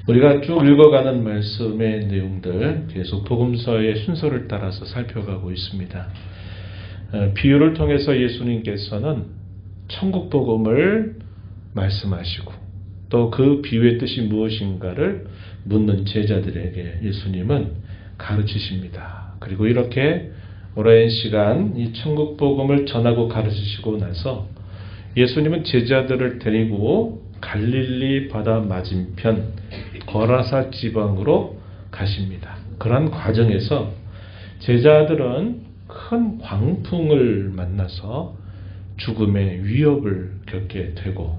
우리가 쭉 읽어가는 말씀의 내용들 계속 복음서의 순서를 따라서 살펴가고 있습니다. 비유를 통해서 예수님께서는 천국 복음을 말씀하시고 또 그 비유의 뜻이 무엇인가를 묻는 제자들에게 예수님은 가르치십니다. 그리고 이렇게 오랜 시간 이 천국 복음을 전하고 가르치시고 나서 예수님은 제자들을 데리고 갈릴리 바다 맞은편 거라사 지방으로 가십니다. 그런 과정에서 제자들은 큰 광풍을 만나서 죽음의 위협을 겪게 되고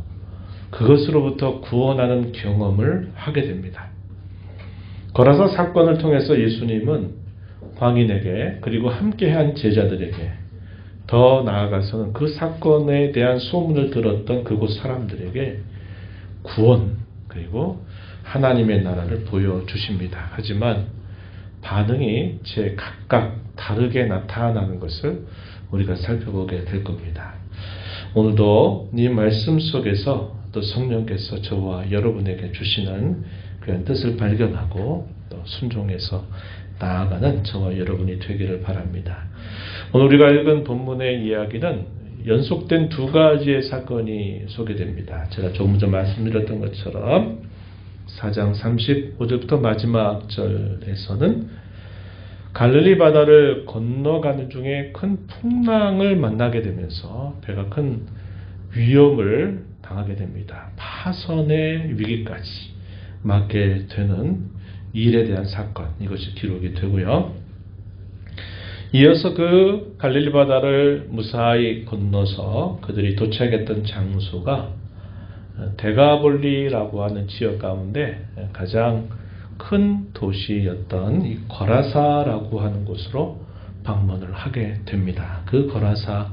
그것으로부터 구원하는 경험을 하게 됩니다. 거라사 사건을 통해서 예수님은 광인에게 그리고 함께한 제자들에게 더 나아가서는 그 사건에 대한 소문을 들었던 그곳 사람들에게 구원 그리고 하나님의 나라를 보여주십니다. 하지만 반응이 각각 다르게 나타나는 것을 우리가 살펴보게 될 겁니다. 오늘도 이 말씀 속에서 또 성령께서 저와 여러분에게 주시는 그런 뜻을 발견하고 또 순종해서 나아가는 저와 여러분이 되기를 바랍니다. 오늘 우리가 읽은 본문의 이야기는 연속된 두 가지의 사건이 소개됩니다. 제가 조금 전 말씀드렸던 것처럼 4장 35절부터 마지막 절에서는 갈릴리 바다를 건너가는 중에 큰 풍랑을 만나게 되면서 배가 큰 위험을 당하게 됩니다. 파선의 위기까지 맞게 되는 일에 대한 사건, 이것이 기록이 되고요. 이어서 그 갈릴리 바다를 무사히 건너서 그들이 도착했던 장소가 데가볼리라고 하는 지역 가운데 가장 큰 도시였던 이 거라사라고 하는 곳으로 방문을 하게 됩니다. 그 거라사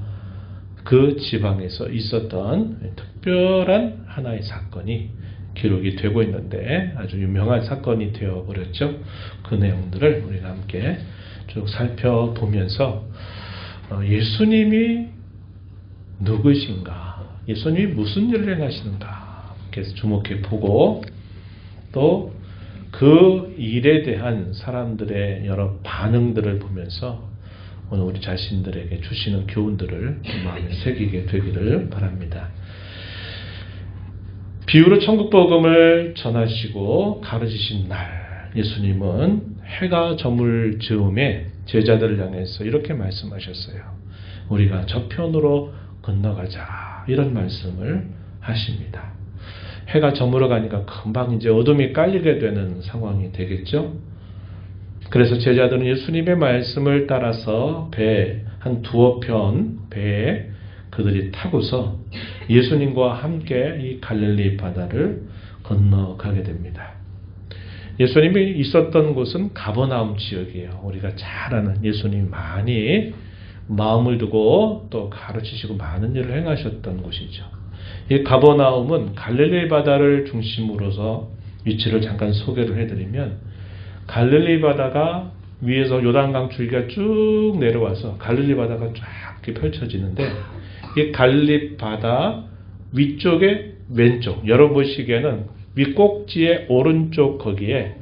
그 지방에서 있었던 특별한 하나의 사건이 기록이 되고 있는데 아주 유명한 사건이 되어버렸죠. 그 내용들을 우리가 함께 쭉 살펴보면서 예수님이 누구신가, 예수님이 무슨 일을 행하시는가 계속 주목해 보고 또 그 일에 대한 사람들의 여러 반응들을 보면서 오늘 우리 자신들에게 주시는 교훈들을 마음에 새기게 되기를 바랍니다. 비유로 천국 복음을 전하시고 가르치신 날 예수님은 해가 저물 즈음에 제자들을 향해서 이렇게 말씀하셨어요. 우리가 저편으로 건너가자 이런 말씀을 하십니다. 해가 저물어 가니까 금방 이제 어둠이 깔리게 되는 상황이 되겠죠. 그래서 제자들은 예수님의 말씀을 따라서 배 한 두어 편 배에 그들이 타고서 예수님과 함께 이 갈릴리 바다를 건너가게 됩니다. 예수님이 있었던 곳은 가버나움 지역이에요. 우리가 잘 아는 예수님이 많이 마음을 두고 또 가르치시고 많은 일을 행하셨던 곳이죠. 이 가버나움은 갈릴리 바다를 중심으로서 위치를 잠깐 소개를 해드리면 갈릴리 바다가 위에서 요단강 줄기가 쭉 내려와서 갈릴리 바다가 쫙 이렇게 펼쳐지는데 이 갈릴리 바다 위쪽에 왼쪽 여러분 보시기에는 윗꼭지의 오른쪽 거기에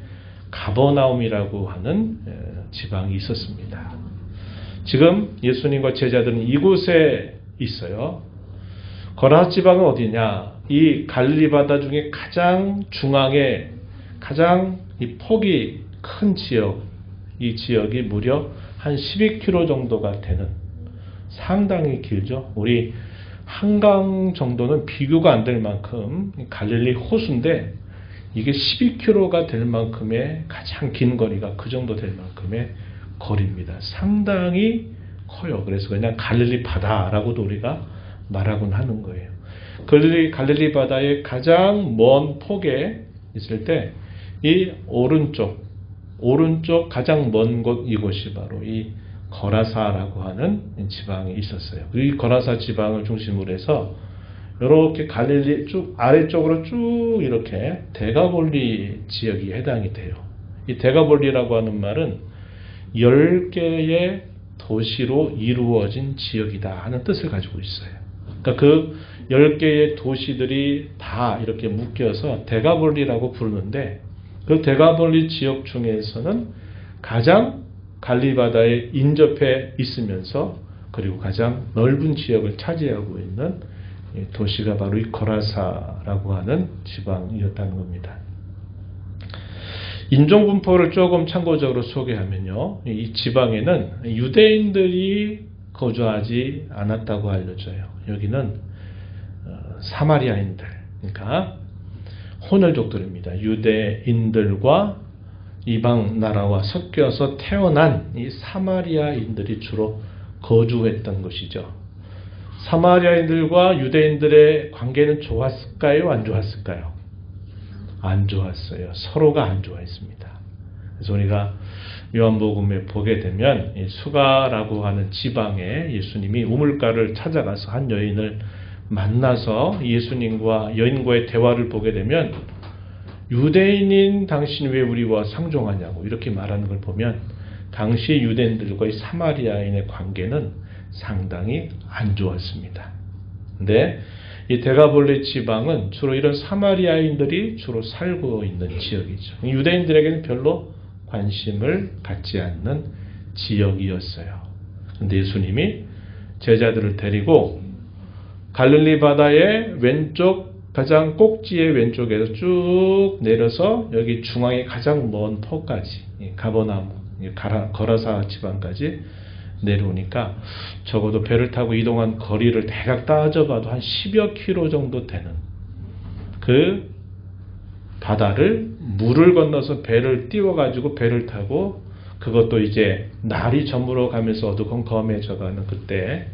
가버나움이라고 하는 지방이 있었습니다. 지금 예수님과 제자들은 이곳에 있어요. 거라사 지방은 어디냐? 이 갈릴리 바다 중에 가장 중앙에 가장 이 폭이 큰 지역, 이 지역이 무려 한 12km 정도가 되는 상당히 길죠. 우리 한강 정도는 비교가 안 될 만큼 갈릴리 호수인데 이게 12km가 될 만큼의 가장 긴 거리가 그 정도 될 만큼의 거리입니다. 상당히 커요. 그래서 그냥 갈릴리 바다라고도 우리가 말하곤 하는 거예요. 갈릴리 바다의 가장 먼 폭에 있을 때 이 오른쪽 가장 먼 곳 이곳이 바로 이 거라사라고 하는 지방이 있었어요. 이 거라사 지방을 중심으로 해서 이렇게 갈릴리 쭉 아래쪽으로 쭉 이렇게 데가볼리 지역이 해당이 돼요. 이 데가볼리라고 하는 말은 10개의 도시로 이루어진 지역이다 하는 뜻을 가지고 있어요. 그러니까 그 10개의 도시들이 다 이렇게 묶여서 데가볼리라고 부르는데 그 데가볼리 지역 중에서는 가장 갈릴리 바다에 인접해 있으면서 그리고 가장 넓은 지역을 차지하고 있는 도시가 바로 이 거라사라고 하는 지방이었다는 겁니다. 인종 분포를 조금 참고적으로 소개하면요, 이 지방에는 유대인들이 거주하지 않았다고 알려져요. 여기는 사마리아인들, 그러니까 혼혈족들입니다. 유대인들과 이방 나라와 섞여서 태어난 이 사마리아인들이 주로 거주했던 것이죠. 사마리아인들과 유대인들의 관계는 좋았을까요? 안 좋았을까요? 안 좋았어요. 서로가 안 좋아했습니다. 그래서 우리가 요한복음에 보게 되면 이 수가라고 하는 지방에 예수님이 우물가를 찾아가서 한 여인을 만나서 예수님과 여인과의 대화를 보게 되면 유대인인 당신 왜 우리와 상종하냐고 이렇게 말하는 걸 보면 당시 유대인들과의 사마리아인의 관계는 상당히 안 좋았습니다. 근데 이 데가볼리 지방은 주로 이런 사마리아인들이 주로 살고 있는 지역이죠. 유대인들에게는 별로 관심을 갖지 않는 지역이었어요. 그런데 예수님이 제자들을 데리고 갈릴리 바다의 왼쪽 가장 꼭지의 왼쪽에서 쭉 내려서 여기 중앙의 가장 먼 터까지 가버나움, 거라사 지방까지 내려오니까 적어도 배를 타고 이동한 거리를 대략 따져봐도 한 10여 킬로 정도 되는 그 바다를 물을 건너서 배를 띄워가지고 배를 타고 그것도 이제 날이 저물어 가면서 어두컴컴해져가는 그때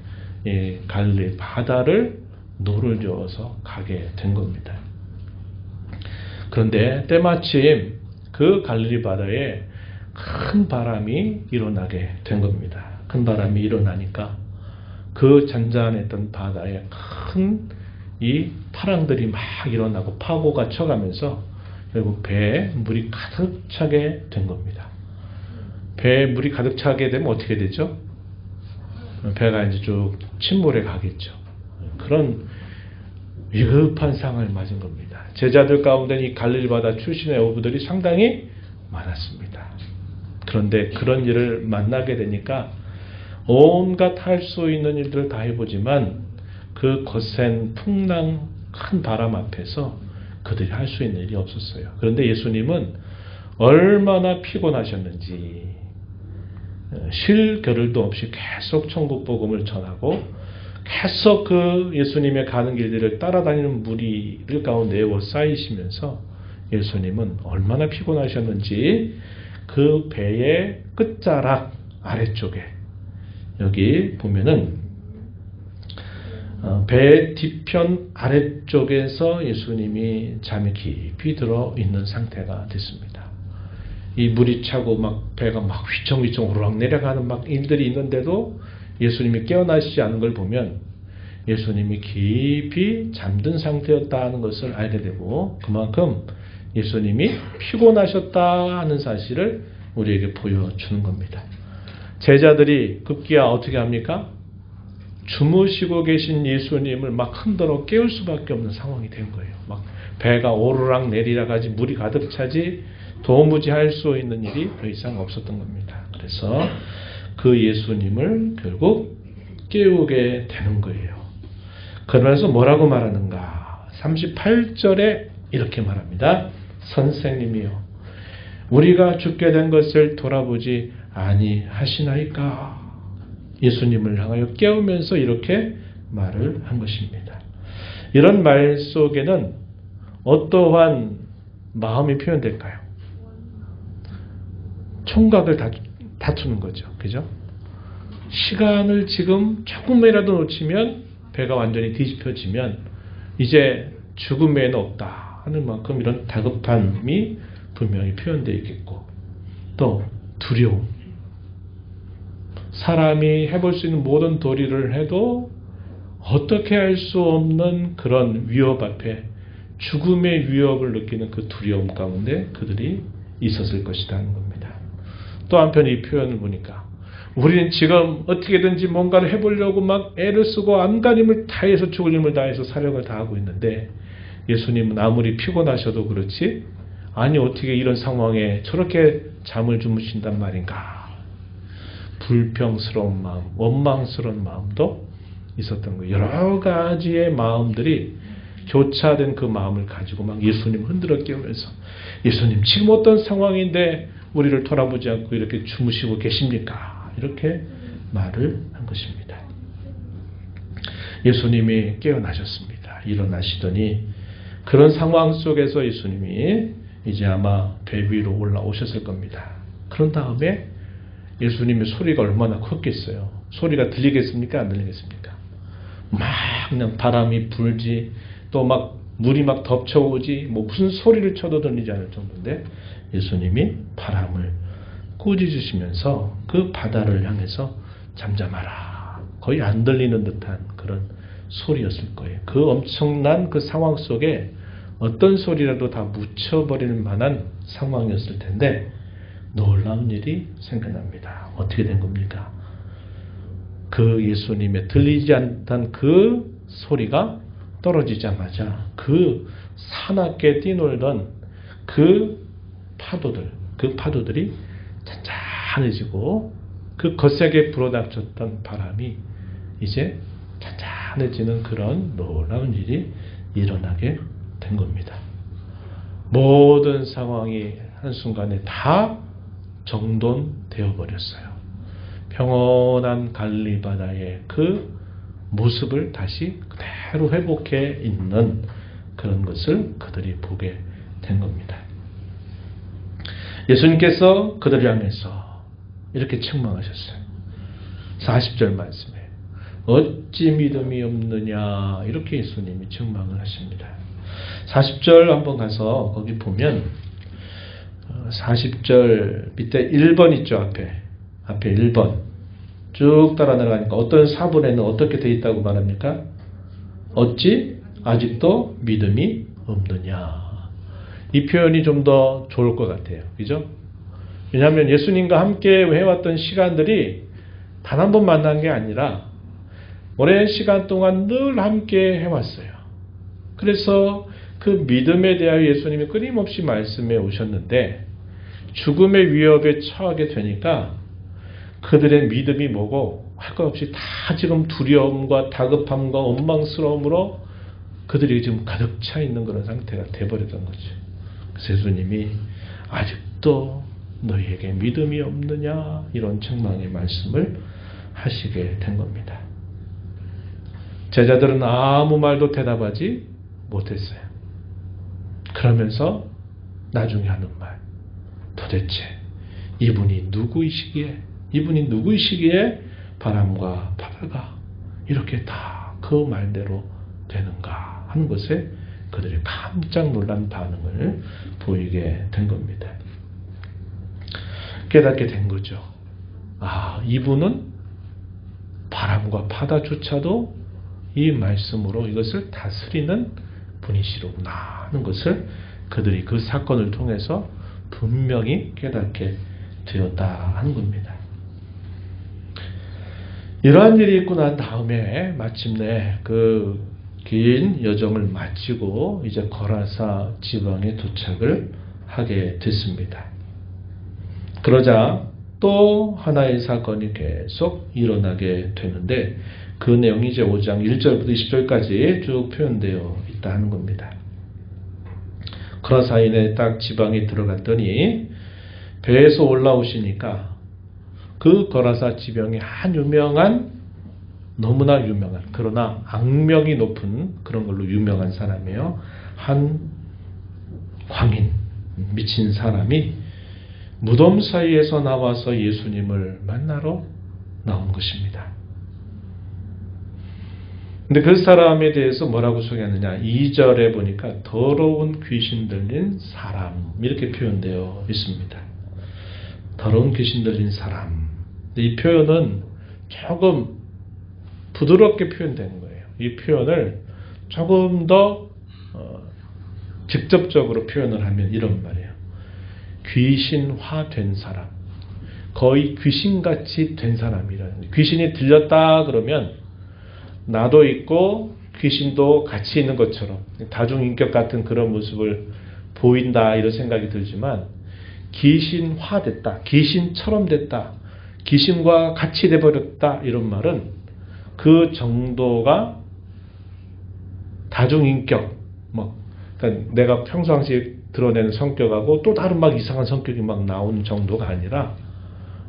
갈릴리 바다를 노를 저어서 가게 된 겁니다. 그런데 때마침 그 갈릴리 바다에 큰 바람이 일어나게 된 겁니다. 큰 바람이 일어나니까 그 잔잔했던 바다에 큰 이 파랑들이 막 일어나고 파고가 쳐가면서 결국 배에 물이 가득 차게 된 겁니다. 배에 물이 가득 차게 되면 어떻게 되죠? 배가 이제 쭉 침몰해 가겠죠. 그런 위급한 상황을 맞은 겁니다. 제자들 가운데 이 갈릴리 바다 출신의 어부들이 상당히 많았습니다. 그런데 그런 일을 만나게 되니까 온갖 할 수 있는 일들을 다 해보지만 그 거센 풍랑 큰 바람 앞에서 그들이 할 수 있는 일이 없었어요. 그런데 예수님은 얼마나 피곤하셨는지 쉴 겨를도 없이 계속 천국 복음을 전하고 계속 그 예수님의 가는 길들을 따라다니는 무리를 가운데 에워싸이시면서 예수님은 얼마나 피곤하셨는지 그 배의 끝자락 아래쪽에 여기 보면은 배 뒤편 아래쪽에서 예수님이 잠이 깊이 들어 있는 상태가 됐습니다. 이 물이 차고 막 배가 막 휘청휘청 오르락 내려가는 막 일들이 있는데도 예수님이 깨어나시지 않은 걸 보면 예수님이 깊이 잠든 상태였다는 것을 알게 되고 그만큼 예수님이 피곤하셨다 하는 사실을 우리에게 보여주는 겁니다. 제자들이 급기야 어떻게 합니까? 주무시고 계신 예수님을 막 흔들어 깨울 수밖에 없는 상황이 된 거예요. 막 배가 오르락 내리락 하지 물이 가득 차지 도무지 할 수 있는 일이 더 이상 없었던 겁니다. 그래서 그 예수님을 결국 깨우게 되는 거예요. 그러면서 뭐라고 말하는가? 38절에 이렇게 말합니다. 선생님이요, 우리가 죽게 된 것을 돌아보지 아니하시나이까? 예수님을 향하여 깨우면서 이렇게 말을 한 것입니다. 이런 말 속에는 어떠한 마음이 표현될까요? 총각을 다투는 거죠. 그죠? 시간을 지금 조금이라도 놓치면 배가 완전히 뒤집혀지면 이제 죽음에는 없다 하는 만큼 이런 다급함이 분명히 표현되어 있겠고 또 두려움, 사람이 해볼 수 있는 모든 도리를 해도 어떻게 할 수 없는 그런 위협 앞에 죽음의 위협을 느끼는 그 두려움 가운데 그들이 있었을 것이다 하는 겁니다. 또 한편 이 표현을 보니까 우리는 지금 어떻게든지 뭔가를 해보려고 막 애를 쓰고 안간힘을 다해서 죽을 힘을 다해서 사력을 다하고 있는데 예수님은 아무리 피곤하셔도 그렇지 아니 어떻게 이런 상황에 저렇게 잠을 주무신단 말인가. 불평스러운 마음, 원망스러운 마음도 있었던 거예요. 여러 가지의 마음들이 교차된 그 마음을 가지고 막 예수님 흔들어 깨우면서 예수님 지금 어떤 상황인데 우리를 돌아보지 않고 이렇게 주무시고 계십니까? 이렇게 말을 한 것입니다. 예수님이 깨어나셨습니다. 일어나시더니 그런 상황 속에서 예수님이 이제 아마 배 위로 올라오셨을 겁니다. 그런 다음에 예수님의 소리가 얼마나 컸겠어요. 소리가 들리겠습니까? 안 들리겠습니까? 막 그냥 바람이 불지 또 막 물이 막 덮쳐오지 뭐 무슨 소리를 쳐도 들리지 않을 정도인데 예수님이 바람을 꾸짖으시면서 그 바다를 향해서 잠잠하라. 거의 안 들리는 듯한 그런 소리였을 거예요. 그 엄청난 그 상황 속에 어떤 소리라도 다 묻혀버리는 만한 상황이었을 텐데 놀라운 일이 생겨납니다. 어떻게 된 겁니까? 그 예수님의 들리지 않던 그 소리가 떨어지자마자 그 사납게 뛰놀던 그 파도들이 잔잔해지고 그 거세게 불어닥쳤던 바람이 이제 잔잔해지는 그런 놀라운 일이 일어나게 된 겁니다. 모든 상황이 한순간에 다 정돈되어 버렸어요. 평온한 갈릴리 바다의 그 모습을 다시 그대로 회복해 있는 그런 것을 그들이 보게 된 겁니다. 예수님께서 그들을 향해서 이렇게 책망하셨어요. 40절 말씀에 어찌 믿음이 없느냐 이렇게 예수님이 책망을 하십니다. 40절 한번 가서 거기 보면 40절 밑에 1번 있죠. 앞에 1번 쭉 따라 내려가니까 어떤 사본에는 어떻게 되어 있다고 말합니까? 어찌 아직도 믿음이 없느냐. 이 표현이 좀 더 좋을 것 같아요. 그죠? 왜냐하면 예수님과 함께 해왔던 시간들이 단 한 번 만난 게 아니라 오랜 시간 동안 늘 함께 해왔어요. 그래서 그 믿음에 대하여 예수님이 끊임없이 말씀해 오셨는데 죽음의 위협에 처하게 되니까 그들의 믿음이 뭐고 할 것 없이 다 지금 두려움과 다급함과 원망스러움으로 그들이 지금 가득 차 있는 그런 상태가 돼버렸던 거죠. 그래서 예수님이 아직도 너희에게 믿음이 없느냐 이런 책망의 말씀을 하시게 된 겁니다. 제자들은 아무 말도 대답하지 못했어요. 그러면서 나중에 하는 말 도대체 이분이 누구이시기에 바람과 바다가 이렇게 다 그 말대로 되는가 하는 것에 그들이 깜짝 놀란 반응을 보이게 된 겁니다. 깨닫게 된 거죠. 아, 이분은 바람과 바다조차도 이 말씀으로 이것을 다스리는 분이시로구나 하는 것을 그들이 그 사건을 통해서 분명히 깨닫게 되었다 하는 겁니다. 이러한 일이 있고 난 다음에 마침내 그 긴 여정을 마치고 이제 거라사 지방에 도착을 하게 됐습니다. 그러자 또 하나의 사건이 계속 일어나게 되는데 그 내용이 이제 5장 1절부터 20절까지 쭉 표현되어 있다 하는 겁니다. 거라사인에 딱 지방에 들어갔더니 배에서 올라오시니까 그 거라사 지방의 한 너무나 유명한 그러나 악명이 높은 그런 걸로 유명한 사람이에요. 한 광인 미친 사람이 무덤 사이에서 나와서 예수님을 만나러 나온 것입니다. 근데 그 사람에 대해서 뭐라고 소개하느냐 2절에 보니까 더러운 귀신 들린 사람 이렇게 표현되어 있습니다. 더러운 귀신 들린 사람. 이 표현은 조금 부드럽게 표현되는 거예요. 이 표현을 조금 더 직접적으로 표현을 하면 이런 말이에요. 귀신화된 사람. 거의 귀신같이 된 사람이라는 거예요. 귀신이 들렸다 그러면 나도 있고 귀신도 같이 있는 것처럼 다중인격 같은 그런 모습을 보인다 이런 생각이 들지만 귀신화됐다, 귀신처럼 됐다, 귀신과 같이 돼버렸다 이런 말은 그 정도가 다중인격, 그러니까 내가 평상시에 드러내는 성격하고 또 다른 막 이상한 성격이 막 나오는 정도가 아니라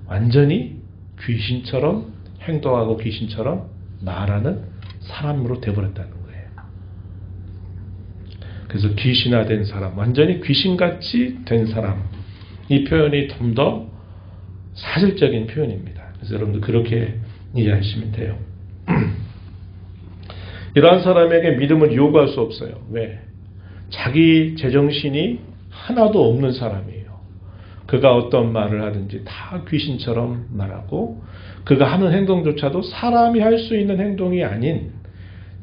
완전히 귀신처럼 행동하고 귀신처럼 말하는 사람으로 돼버렸다는 거예요. 그래서 귀신화된 사람, 완전히 귀신같이 된 사람, 이 표현이 좀 더 사실적인 표현입니다. 그래서 여러분들 그렇게 이해하시면 돼요. 이러한 사람에게 믿음을 요구할 수 없어요. 왜? 자기 제정신이 하나도 없는 사람이에요. 그가 어떤 말을 하든지 다 귀신처럼 말하고 그가 하는 행동조차도 사람이 할 수 있는 행동이 아닌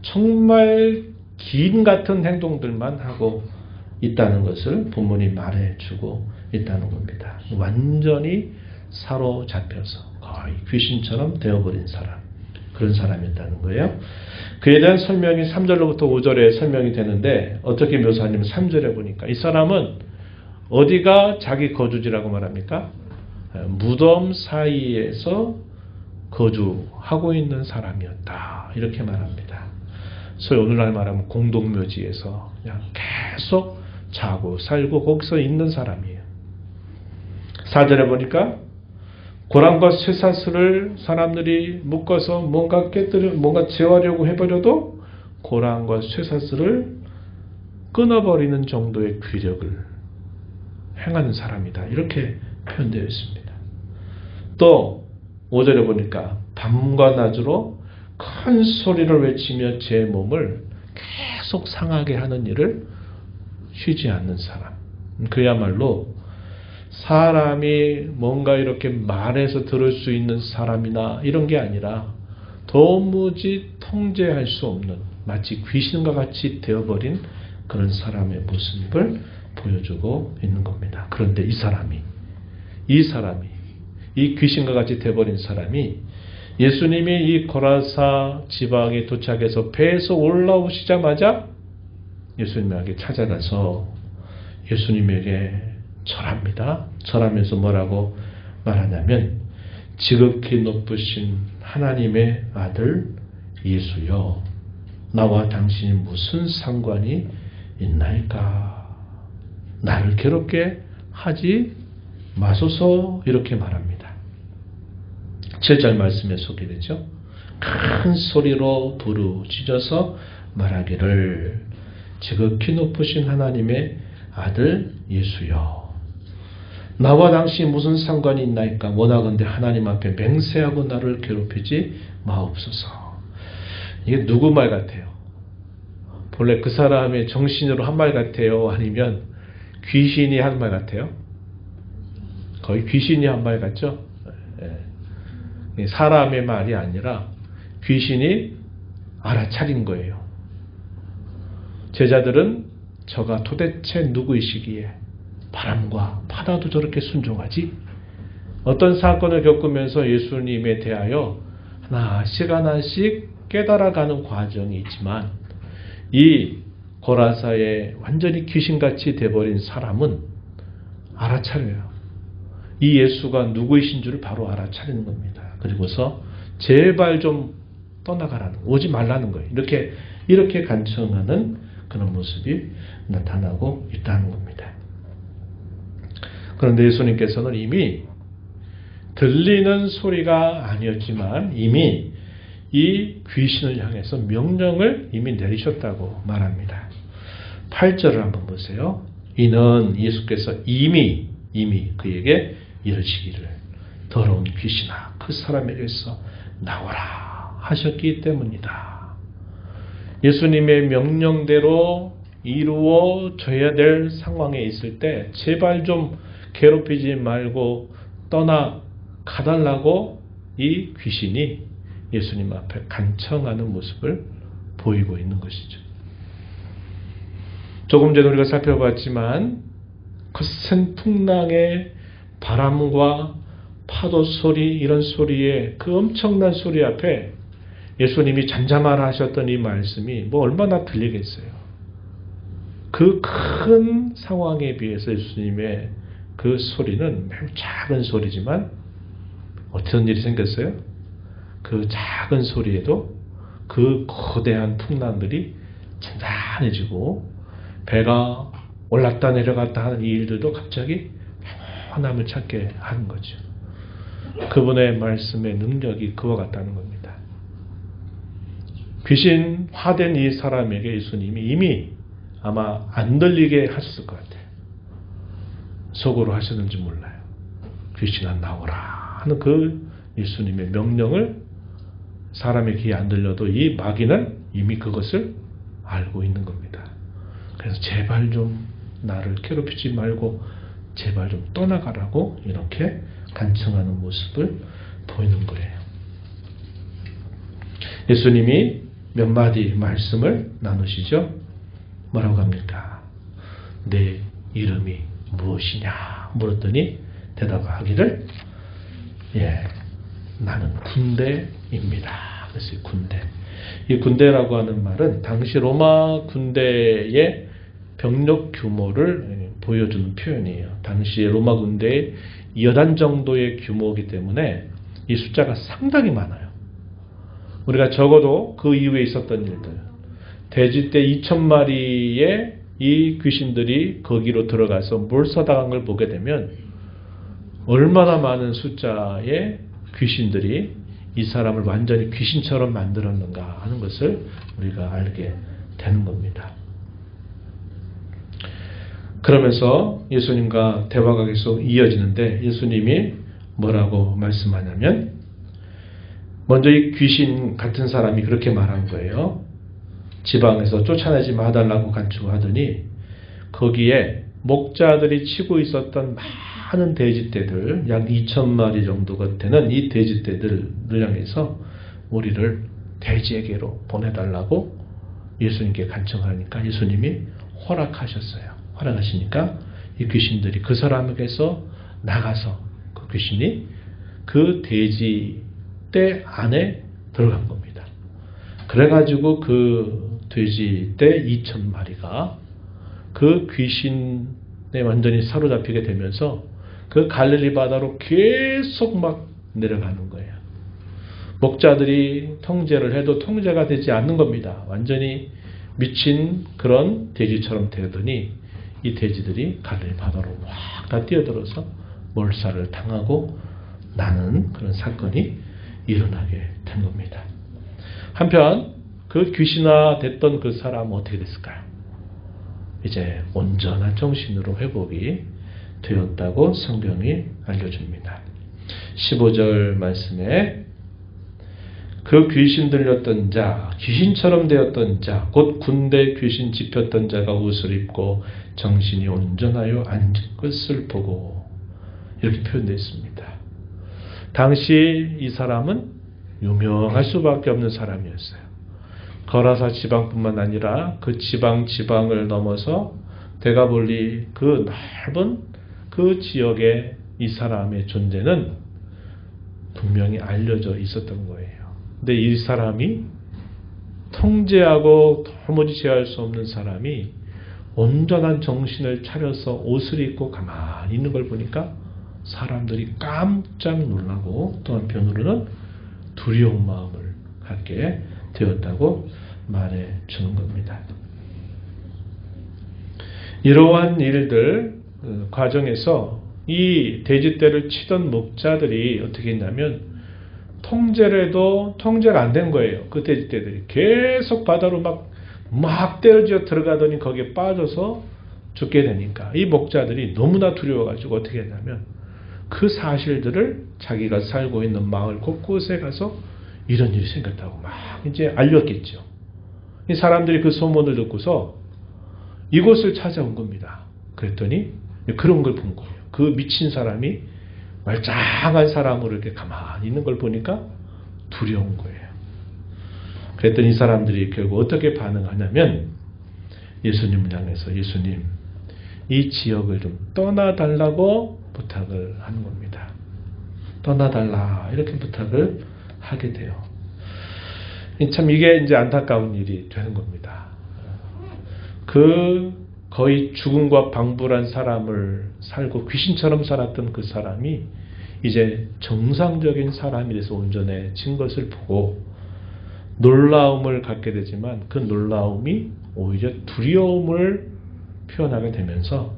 정말 긴 같은 행동들만 하고 있다는 것을 본문이 말해주고 있다는 겁니다. 완전히 사로잡혀서 거의 귀신처럼 되어버린 사람, 그런 사람이었다는 거예요. 그에 대한 설명이 3절로부터 5절에 설명이 되는데 어떻게 묘사하냐면 3절에 보니까 이 사람은 어디가 자기 거주지라고 말합니까? 무덤 사이에서 거주하고 있는 사람이었다 이렇게 말합니다. 소위 오늘날 말하면 공동묘지에서 그냥 계속 자고 살고 거기서 있는 사람이에요. 4절에 보니까 고랑과 쇠사슬을 사람들이 묶어서 뭔가 제어하려고 해버려도 고랑과 쇠사슬을 끊어버리는 정도의 귀력을 행하는 사람이다. 이렇게 표현되어 있습니다. 또 5절에 보니까 밤과 낮으로 큰 소리를 외치며 제 몸을 계속 상하게 하는 일을 쉬지 않는 사람. 그야말로 사람이 뭔가 이렇게 말해서 들을 수 있는 사람이나 이런 게 아니라 도무지 통제할 수 없는 마치 귀신과 같이 되어버린 그런 사람의 모습을 보여주고 있는 겁니다. 그런데 이 사람이 이 귀신과 같이 되어버린 사람이 예수님이 이 고라사 지방에 도착해서 배에서 올라오시자마자 예수님에게 찾아가서 예수님에게 절합니다. 절하면서 뭐라고 말하냐면 지극히 높으신 하나님의 아들 예수여, 나와 당신이 무슨 상관이 있나이까? 나를 괴롭게 하지 마소서 이렇게 말합니다. 7절 말씀에 소개되죠. 큰 소리로 부르짖어서 말하기를 지극히 높으신 하나님의 아들 예수여, 나와 당신이 무슨 상관이 있나이까? 원하건대 하나님 앞에 맹세하고 나를 괴롭히지 마옵소서. 이게 누구 말 같아요? 본래 그 사람의 정신으로 한 말 같아요? 아니면 귀신이 한 말 같아요? 거의 귀신이 한 말 같죠? 사람의 말이 아니라 귀신이 알아차린 거예요. 제자들은 저가 도대체 누구이시기에 바람과 바다도 저렇게 순종하지? 어떤 사건을 겪으면서 예수님에 대하여 하나씩 깨달아가는 과정이 있지만 이 고라사에 완전히 귀신같이 돼버린 사람은 알아차려요. 이 예수가 누구이신 줄을 바로 알아차리는 겁니다. 그리고서 제발 좀 떠나가라는, 오지 말라는 거예요. 이렇게 간청하는 그런 모습이 나타나고 있다는 겁니다. 그런데 예수님께서는 이미 들리는 소리가 아니었지만 이미 이 귀신을 향해서 명령을 이미 내리셨다고 말합니다. 8절을 한번 보세요. 이는 예수께서 이미 그에게 이르시기를 더러운 귀신아 그 사람에게서 나오라 하셨기 때문이다. 예수님의 명령대로 이루어져야 될 상황에 있을 때 제발 좀 괴롭히지 말고 떠나가달라고 이 귀신이 예수님 앞에 간청하는 모습을 보이고 있는 것이죠. 조금 전에 우리가 살펴봤지만 거센 풍랑의 바람과 파도 소리, 이런 소리에 그 엄청난 소리 앞에 예수님이 잠잠하라 하셨던 이 말씀이 뭐 얼마나 들리겠어요. 그 큰 상황에 비해서 예수님의 그 소리는 매우 작은 소리지만 어떤 일이 생겼어요? 그 작은 소리에도 그 거대한 풍랑들이 잔잔해지고 배가 올랐다 내려갔다 하는 이 일들도 갑자기 평안함을 찾게 하는 거죠. 그분의 말씀의 능력이 그와 같다는 겁니다. 귀신 화된 이 사람에게 예수님이 이미 아마 안 들리게 하셨을 것 같아요. 속으로 하셨는지 몰라요. 귀신아 나오라 하는 그 예수님의 명령을 사람의 귀에 안 들려도 이 마귀는 이미 그것을 알고 있는 겁니다. 그래서 제발 좀 나를 괴롭히지 말고 제발 좀 떠나가라고 이렇게 간청하는 모습을 보이는 거예요. 예수님이 몇 마디 말씀을 나누시죠. 뭐라고 합니까? 내 이름이 무엇이냐 물었더니 대답하기를 나는 군대입니다. 그래서 군대. 이 군대라고 하는 말은 당시 로마 군대의 병력 규모를 보여주는 표현이에요. 당시 로마 군대의 여단 정도의 규모이기 때문에 이 숫자가 상당히 많아요. 우리가 적어도 그 이후에 있었던 일들, 돼지떼 2,000마리의 이 귀신들이 거기로 들어가서 몰살당한 걸 보게 되면 얼마나 많은 숫자의 귀신들이 이 사람을 완전히 귀신처럼 만들었는가 하는 것을 우리가 알게 되는 겁니다. 그러면서 예수님과 대화가 계속 이어지는데 예수님이 뭐라고 말씀하냐면 먼저 이 귀신 같은 사람이 그렇게 말한 거예요. 지방에서 쫓아내지 마달라고 간청하더니 거기에 목자들이 치고 있었던 많은 돼지떼들 약 2,000마리 정도가 되는 이 돼지떼들을 향해서 우리를 돼지에게로 보내달라고 예수님께 간청하니까 예수님이 허락하셨어요. 허락하시니까 이 귀신들이 그 사람에게서 나가서 그 귀신이 그 돼지떼 안에 들어간 겁니다. 그래가지고 그 돼지떼 2,000마리가 그 귀신에 완전히 사로잡히게 되면서 그 갈릴리 바다로 계속 막 내려가는 거예요. 목자들이 통제를 해도 통제가 되지 않는 겁니다. 완전히 미친 그런 돼지처럼 되더니 이 돼지들이 갈릴리 바다로 확 다 뛰어들어서 몰살을 당하고 나는 그런 사건이 일어나게 된 겁니다. 한편 그 귀신화 됐던 그 사람은 어떻게 됐을까요? 이제 온전한 정신으로 회복이 되었다고 성경이 알려줍니다. 15절 말씀에 그 귀신 들렸던 자, 귀신처럼 되었던 자, 곧 군대 귀신 집혔던 자가 옷을 입고 정신이 온전하여 앉은 것을 보고 이렇게 표현되어 있습니다. 당시 이 사람은 유명할 수밖에 없는 사람이었어요. 거라사 지방뿐만 아니라 그 지방을 넘어서 대가볼리 그 넓은 그 지역에 이 사람의 존재는 분명히 알려져 있었던 거예요. 근데 이 사람이 통제하고 도무지 제어할 수 없는 사람이 온전한 정신을 차려서 옷을 입고 가만히 있는 걸 보니까 사람들이 깜짝 놀라고 또 한편으로는 두려운 마음을 갖게 되었다고 말해 주는 겁니다. 이러한 일들 과정에서 이 돼지떼를 치던 목자들이 어떻게 했냐면 통제를 해도 통제가 안 된 거예요. 그 돼지떼들이 계속 바다로 막 때려지어 들어가더니 거기에 빠져서 죽게 되니까 이 목자들이 너무나 두려워가지고 어떻게 했냐면 그 사실들을 자기가 살고 있는 마을 곳곳에 가서 이런 일이 생겼다고 막 이제 알렸겠죠. 이 사람들이 그 소문을 듣고서 이곳을 찾아온 겁니다. 그랬더니 그런 걸 본 거예요. 그 미친 사람이 말짱한 사람으로 이렇게 가만히 있는 걸 보니까 두려운 거예요. 그랬더니 이 사람들이 결국 어떻게 반응하냐면 예수님을 향해서 예수님, 이 지역을 좀 떠나달라고 부탁을 하는 겁니다. 떠나달라 이렇게 부탁을 하게 돼요. 참 이게 이제 안타까운 일이 되는 겁니다. 그 거의 죽음과 방불한 사람을 살고 귀신처럼 살았던 그 사람이 이제 정상적인 사람이 돼서 온전해진 것을 보고 놀라움을 갖게 되지만 그 놀라움이 오히려 두려움을 표현하게 되면서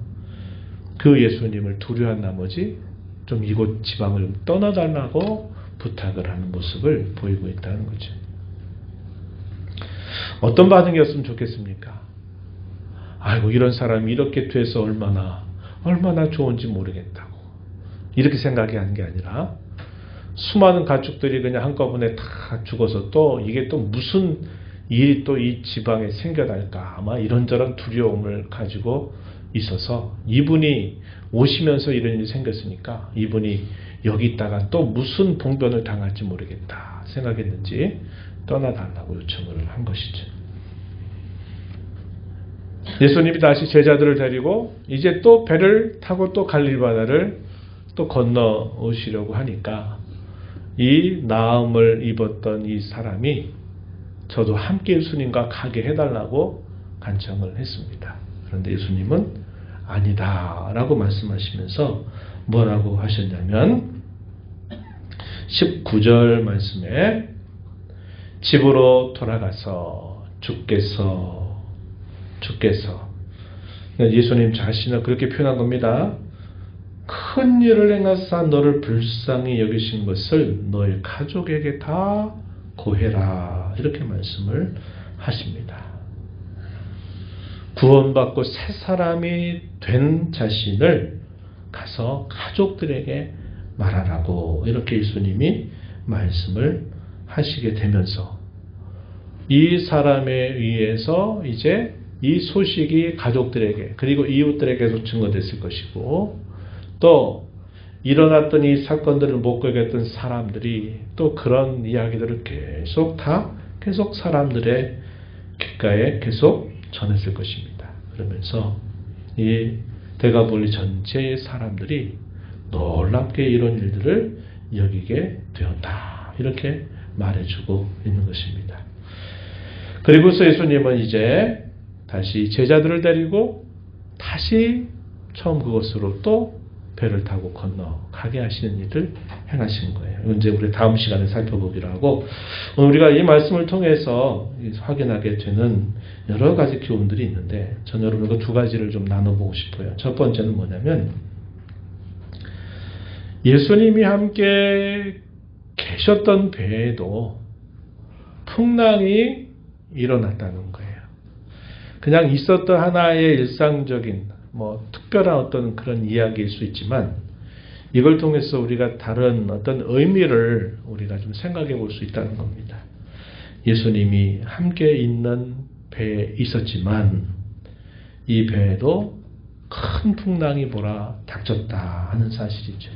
그 예수님을 두려워한 나머지 좀 이곳 지방을 좀 떠나달라고 부탁을 하는 모습을 보이고 있다는 거죠. 어떤 반응이었으면 좋겠습니까? 아이고 이런 사람이 이렇게 돼서 얼마나 좋은지 모르겠다고 이렇게 생각하는 게 아니라 수많은 가축들이 그냥 한꺼번에 다 죽어서 또 이게 또 무슨 일이 또 이 지방에 생겨날까 아마 이런저런 두려움을 가지고 있어서 이분이 오시면서 이런 일이 생겼으니까 이분이 여기 있다가 또 무슨 봉변을 당할지 모르겠다 생각했는지 떠나달라고 요청을 한 것이죠. 예수님이 다시 제자들을 데리고 이제 또 배를 타고 또 갈릴리 바다를 또 건너오시려고 하니까 이 나음을 입었던 이 사람이 저도 함께 예수님과 가게 해달라고 간청을 했습니다. 그런데 예수님은 아니다 라고 말씀하시면서 뭐라고 하셨냐면 19절 말씀에 집으로 돌아가서 주께서 예수님 자신을 그렇게 표현한 겁니다. 큰 일을 행하사 너를 불쌍히 여기신 것을 너의 가족에게 다 고해라 이렇게 말씀을 하십니다. 구원받고 새 사람이 된 자신을 가서 가족들에게 말하라고 이렇게 예수님이 말씀을 하시게 되면서 이 사람에 의해서 이제 이 소식이 가족들에게 그리고 이웃들에게도 증거됐을 것이고 또 일어났던 이 사건들을 목격했던 사람들이 또 그런 이야기들을 계속 사람들의 귓가에 계속 전했을 것입니다. 그러면서 이 데가볼리 전체의 사람들이 놀랍게 이런 일들을 여기게 되었다. 이렇게 말해주고 있는 것입니다. 그리고서 예수님은 이제 다시 제자들을 데리고 다시 처음 그곳으로 또 배를 타고 건너가게 하시는 일을 행하신 거예요. 이제 우리 다음 시간에 살펴보기로 하고 우리가 이 말씀을 통해서 확인하게 되는 여러 가지 교훈들이 있는데 저는 여러분과 두 가지를 좀 나눠보고 싶어요. 첫 번째는 뭐냐면 예수님이 함께 계셨던 배에도 풍랑이 일어났다는 거예요. 그냥 있었던 하나의 일상적인 특별한 어떤 그런 이야기일 수 있지만 이걸 통해서 우리가 다른 어떤 의미를 우리가 좀 생각해 볼 수 있다는 겁니다. 예수님이 함께 있는 배에 있었지만 이 배에도 큰 풍랑이 닥쳤다 하는 사실이죠.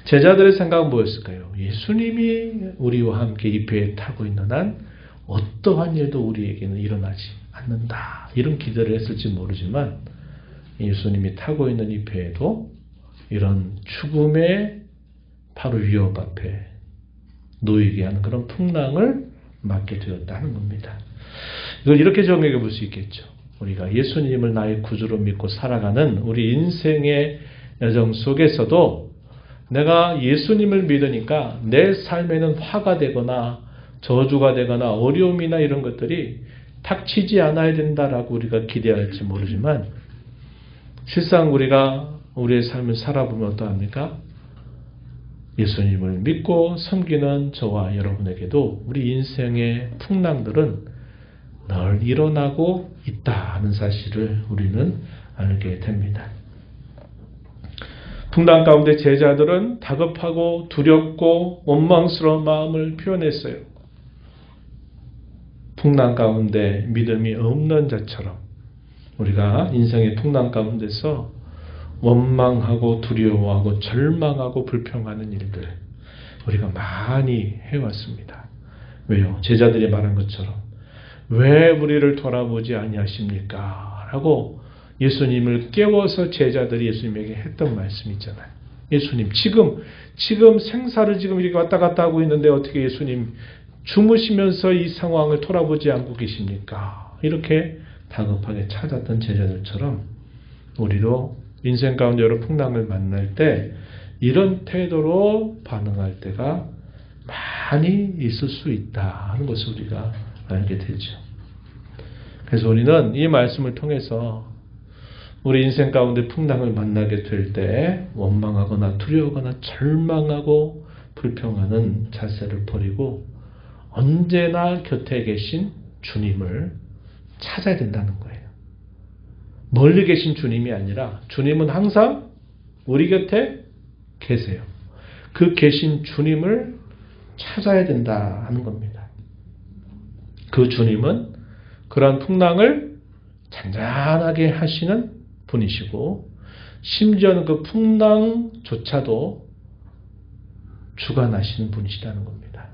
제자들의 생각은 뭐였을까요? 예수님이 우리와 함께 이 배에 타고 있는 한 어떠한 일도 우리에게는 일어나지 않는다. 이런 기대를 했을지 모르지만 예수님이 타고 있는 이 배에도 이런 죽음의 바로 위협 앞에 놓이게 하는 그런 풍랑을 맞게 되었다는 겁니다. 이걸 이렇게 정리해 볼 수 있겠죠. 우리가 예수님을 나의 구주로 믿고 살아가는 우리 인생의 여정 속에서도 내가 예수님을 믿으니까 내 삶에는 화가 되거나 저주가 되거나 어려움이나 이런 것들이 닥치지 않아야 된다라고 우리가 기대할지 모르지만 실상 우리가 우리의 삶을 살아보면 어떠합니까? 예수님을 믿고 섬기는 저와 여러분에게도 우리 인생의 풍랑들은 늘 일어나고 있다 하는 사실을 우리는 알게 됩니다. 풍랑 가운데 제자들은 다급하고 두렵고 원망스러운 마음을 표현했어요. 풍랑 가운데 믿음이 없는 자처럼 우리가 인생의 풍랑 가운데서 원망하고 두려워하고 절망하고 불평하는 일들 우리가 많이 해왔습니다. 왜요? 제자들이 말한 것처럼 왜 우리를 돌아보지 아니하십니까? 라고 예수님을 깨워서 제자들이 예수님에게 했던 말씀이 있잖아요. 예수님 지금 생사를 지금 이렇게 왔다 갔다 하고 있는데 어떻게 예수님 주무시면서 이 상황을 돌아보지 않고 계십니까? 이렇게 다급하게 찾았던 제자들처럼 우리도 인생 가운데 여러 풍랑을 만날 때 이런 태도로 반응할 때가 많이 있을 수 있다 하는 것을 우리가 알게 되죠. 그래서 우리는 이 말씀을 통해서 우리 인생 가운데 풍랑을 만나게 될 때 원망하거나 두려워하거나 절망하고 불평하는 자세를 버리고 언제나 곁에 계신 주님을 찾아야 된다는 거예요. 멀리 계신 주님이 아니라 주님은 항상 우리 곁에 계세요. 그 계신 주님을 찾아야 된다 하는 겁니다. 그 주님은 그러한 풍랑을 잔잔하게 하시는 분이시고 심지어는 그 풍랑조차도 주관하시는 분이시라는 겁니다.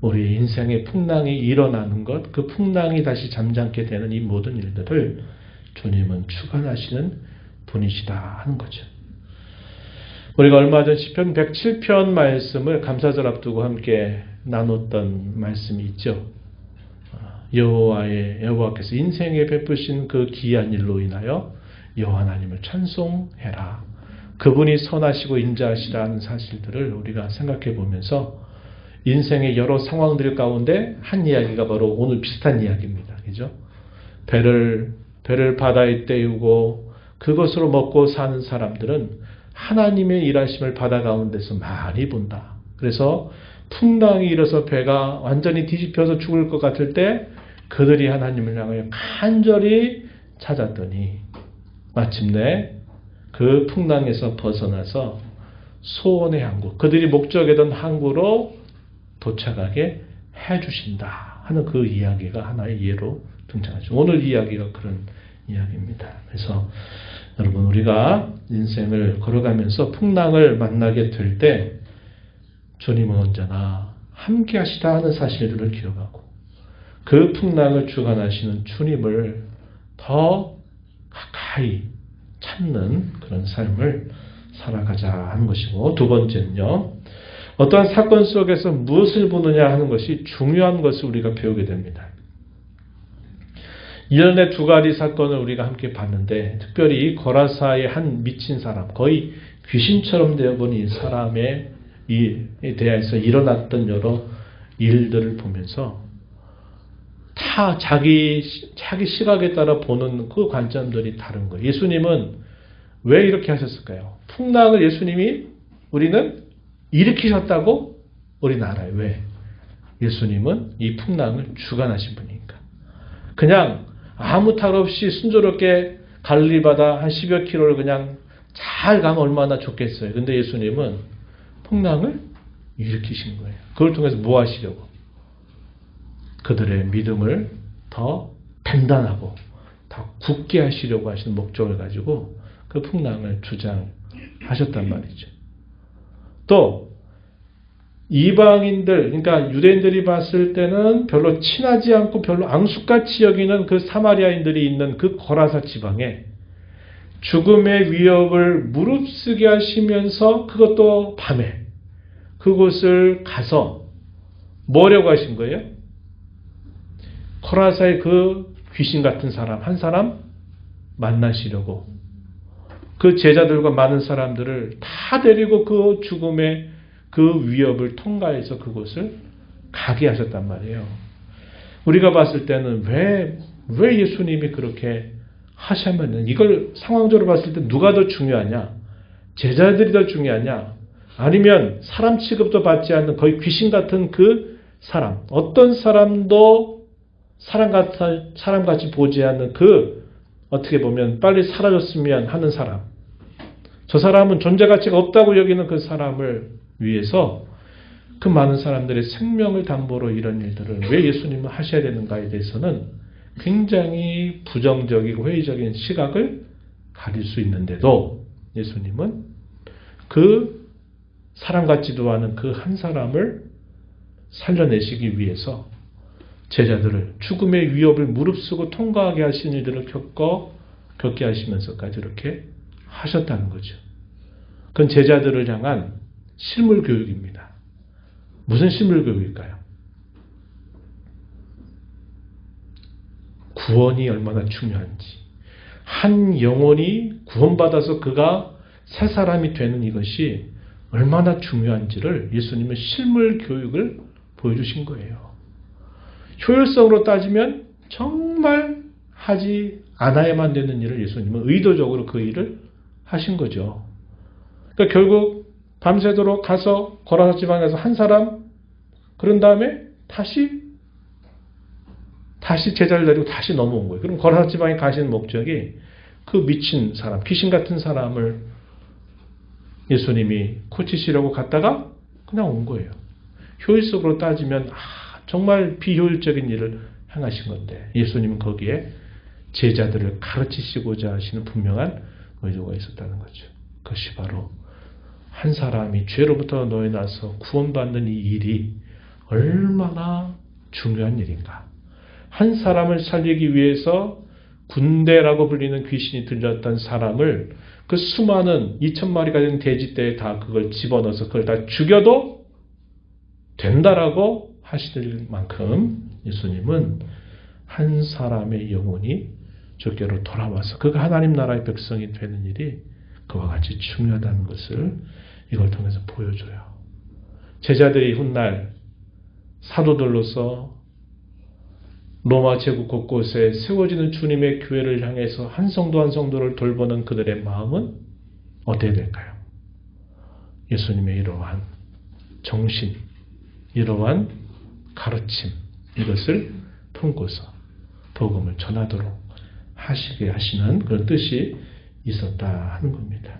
우리 인생의 풍랑이 일어나는 것, 그 풍랑이 다시 잠잠게 되는 이 모든 일들을 주님은 주관하시는 분이시다 하는 거죠. 우리가 얼마 전 시편 107편 말씀을 감사절 앞두고 함께 나눴던 말씀이 있죠. 여호와께서 인생에 베푸신 그 귀한 일로 인하여 여호와 하나님을 찬송해라. 그분이 선하시고 인자하시라는 사실들을 우리가 생각해 보면서 인생의 여러 상황들 가운데 한 이야기가 바로 오늘 비슷한 이야기입니다. 그죠? 배를 바다에 떼우고 그것으로 먹고 사는 사람들은 하나님의 일하심을 바다 가운데서 많이 본다. 그래서 풍랑이 일어서 배가 완전히 뒤집혀서 죽을 것 같을 때 그들이 하나님을 향하여 간절히 찾았더니 마침내 그 풍랑에서 벗어나서 소원의 항구, 그들이 목적이던 항구로 도착하게 해주신다 하는 그 이야기가 하나의 예로 등장하죠. 오늘 이야기가 그런 이야기입니다. 그래서 여러분 우리가 인생을 걸어가면서 풍랑을 만나게 될 때 주님은 언제나 함께 하시다 하는 사실들을 기억하고 그 풍랑을 주관하시는 주님을 더 가까이 찾는 그런 삶을 살아가자 하는 것이고, 두 번째는요, 어떠한 사건 속에서 무엇을 보느냐 하는 것이 중요한 것을 우리가 배우게 됩니다. 이전에 두 가지 사건을 우리가 함께 봤는데, 특별히 거라사의 한 미친 사람, 거의 귀신처럼 되어본 이 사람에 대해서 일어났던 여러 일들을 보면서 다 자기 시각에 따라 보는 그 관점들이 다른 거예요. 예수님은 왜 이렇게 하셨을까요? 풍랑을 예수님이 우리는 일으키셨다고 우리는 알아요. 왜? 예수님은 이 풍랑을 주관하신 분이니까. 그냥 아무 탈 없이 순조롭게 갈릴리 바다 한 10여 킬로를 그냥 잘 가면 얼마나 좋겠어요. 근데 예수님은 풍랑을 일으키신 거예요. 그걸 통해서 뭐 하시려고? 그들의 믿음을 더 단단하고 더 굳게 하시려고 하시는 목적을 가지고 그 풍랑을 주장하셨단 말이죠. 또 이방인들, 그러니까 유대인들이 봤을 때는 별로 친하지 않고 별로 앙숙같이 여기는 그 사마리아인들이 있는 그 거라사 지방에 죽음의 위협을 무릅쓰게 하시면서 그것도 밤에 그곳을 가서 뭐려고 하신 거예요? 거라사의 그 귀신 같은 사람 한 사람 만나시려고 그 제자들과 많은 사람들을 다 데리고 그 죽음의 그 위협을 통과해서 그곳을 가게 하셨단 말이에요. 우리가 봤을 때는 왜 예수님이 그렇게 하셨냐면, 이걸 상황적으로 봤을 때 누가 더 중요하냐? 제자들이 더 중요하냐? 아니면 사람 취급도 받지 않는 거의 귀신 같은 그 사람, 어떤 사람도 사람같이 보지 않는 그, 어떻게 보면 빨리 사라졌으면 하는 사람, 저 사람은 존재 가치가 없다고 여기는 그 사람을 위해서 그 많은 사람들의 생명을 담보로 이런 일들을 왜 예수님은 하셔야 되는가에 대해서는 굉장히 부정적이고 회의적인 시각을 가질 수 있는데도 예수님은 그 사람 같지도 않은 그 한 사람을 살려내시기 위해서 제자들을 죽음의 위협을 무릅쓰고 통과하게 하신 일들을 겪게 하시면서까지 이렇게 하셨다는 거죠. 그건 제자들을 향한 실물 교육입니다. 무슨 실물 교육일까요? 구원이 얼마나 중요한지, 한 영혼이 구원받아서 그가 새 사람이 되는 이것이 얼마나 중요한지를 예수님은 실물 교육을 보여주신 거예요. 효율성으로 따지면 정말 하지 않아야만 되는 일을 예수님은 의도적으로 그 일을 하신 거죠. 그러니까 결국 밤새도록 가서 거라사 지방에서 한 사람, 그런 다음에 다시 제자를 데리고 다시 넘어온 거예요. 그럼 거라사 지방에 가시는 목적이 그 미친 사람, 귀신 같은 사람을 예수님이 고치시려고 갔다가 그냥 온 거예요. 효율적으로 따지면 정말 비효율적인 일을 행하신 건데 예수님은 거기에 제자들을 가르치시고자 하시는 분명한 의도가 있었다는 거죠. 그것이 바로 한 사람이 죄로부터 놓여나서 구원받는 이 일이 얼마나 중요한 일인가. 한 사람을 살리기 위해서 군대라고 불리는 귀신이 들렸던 사람을 그 수많은 2,000마리가 된 돼지떼에 다 그걸 집어넣어서 그걸 다 죽여도 된다라고 하실 만큼 예수님은 한 사람의 영혼이 주께로 돌아와서 그가 하나님 나라의 백성이 되는 일이 그와 같이 중요하다는 것을 이걸 통해서 보여줘요. 제자들이 훗날 사도들로서 로마 제국 곳곳에 세워지는 주님의 교회를 향해서 한 성도 한 성도를 돌보는 그들의 마음은 어때야 될까요? 예수님의 이러한 정신, 이러한 가르침, 이것을 품고서 복음을 전하도록 하시게 하시는 그런 뜻이 있었다 하는 겁니다.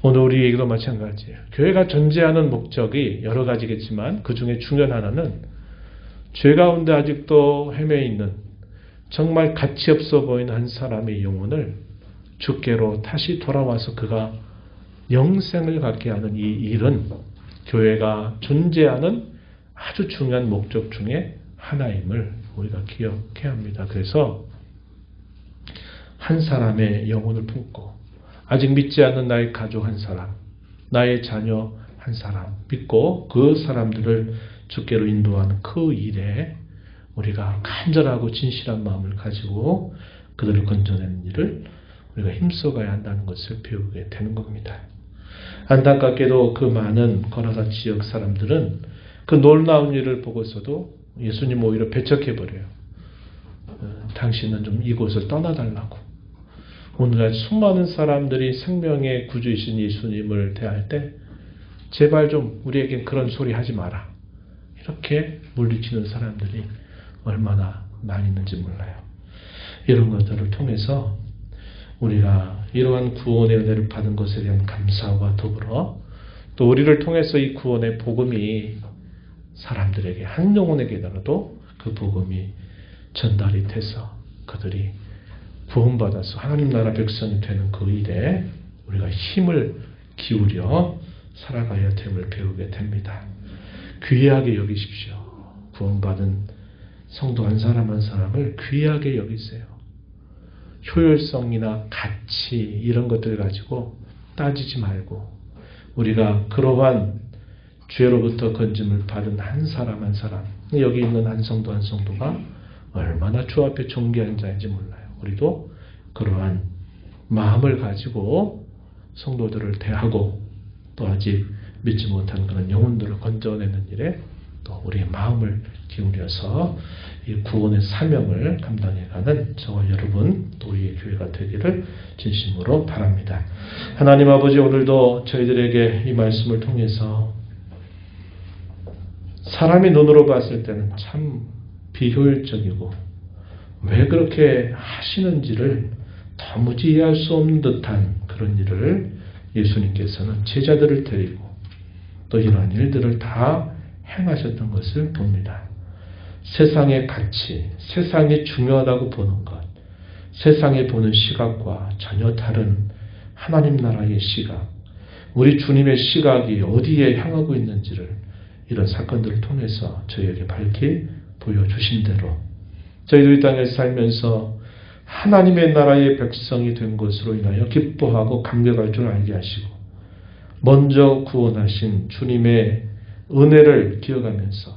오늘 우리에게도 마찬가지예요. 교회가 존재하는 목적이 여러 가지겠지만 그 중에 중요한 하나는 죄 가운데 아직도 헤매 있는 정말 가치 없어 보이는 한 사람의 영혼을 주께로 다시 돌아와서 그가 영생을 갖게 하는 이 일은 교회가 존재하는 아주 중요한 목적 중에 하나임을 우리가 기억해야 합니다. 그래서 한 사람의 영혼을 품고 아직 믿지 않는 나의 가족 한 사람, 나의 자녀 한 사람 믿고 그 사람들을 주께로 인도하는 그 일에 우리가 간절하고 진실한 마음을 가지고 그들을 건져내는 일을 우리가 힘써가야 한다는 것을 배우게 되는 겁니다. 안타깝게도 그 많은 거라사 지역 사람들은 그 놀라운 일을 보고서도 예수님 오히려 배척해버려요. 당신은 좀 이곳을 떠나달라고. 오늘날 수많은 사람들이 생명의 구주이신 예수님을 대할 때 제발 좀 우리에겐 그런 소리 하지 마라. 이렇게 물리치는 사람들이 얼마나 많이 있는지 몰라요. 이런 것들을 통해서 우리가 이러한 구원의 은혜를 받은 것에 대한 감사와 더불어 또 우리를 통해서 이 구원의 복음이 사람들에게 한 영혼에게라도 그 복음이 전달이 돼서 그들이 구원받아서 하나님 나라 백성이 되는 그 일에 우리가 힘을 기울여 살아가야 됨을 배우게 됩니다. 귀하게 여기십시오. 구원받은 성도 한 사람 한 사람을 귀하게 여기세요. 효율성이나 가치 이런 것들 가지고 따지지 말고 우리가 그러한 죄로부터 건짐을 받은 한 사람 한 사람, 여기 있는 한 성도 한 성도가 얼마나 주 앞에 존귀한 자인지 몰라요. 우리도 그러한 마음을 가지고 성도들을 대하고 또 아직 믿지 못한 그런 영혼들을 건져내는 일에 또 우리의 마음을 기울여서 이 구원의 사명을 감당해가는 저와 여러분 또 우리의 교회가 되기를 진심으로 바랍니다. 하나님 아버지, 오늘도 저희들에게 이 말씀을 통해서 사람의 눈으로 봤을 때는 참 비효율적이고 왜 그렇게 하시는지를 도무지 이해할 수 없는 듯한 그런 일을 예수님께서는 제자들을 데리고 또 이러한 일들을 다 행하셨던 것을 봅니다. 세상의 가치, 세상이 중요하다고 보는 것, 세상에 보는 시각과 전혀 다른 하나님 나라의 시각, 우리 주님의 시각이 어디에 향하고 있는지를 이런 사건들을 통해서 저희에게 밝히 보여주신 대로 저희도 이 땅에 살면서 하나님의 나라의 백성이 된 것으로 인하여 기뻐하고 감격할 줄 알게 하시고 먼저 구원하신 주님의 은혜를 기억하면서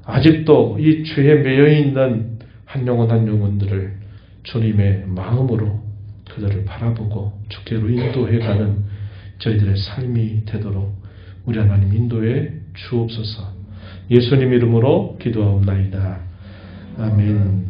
아직도 이 죄에 매여 있는 한 영혼 한 영혼들을 주님의 마음으로 그들을 바라보고 주께로 인도해가는 저희들의 삶이 되도록 우리 하나님 인도해 주옵소서. 예수님 이름으로 기도하옵나이다. 아멘.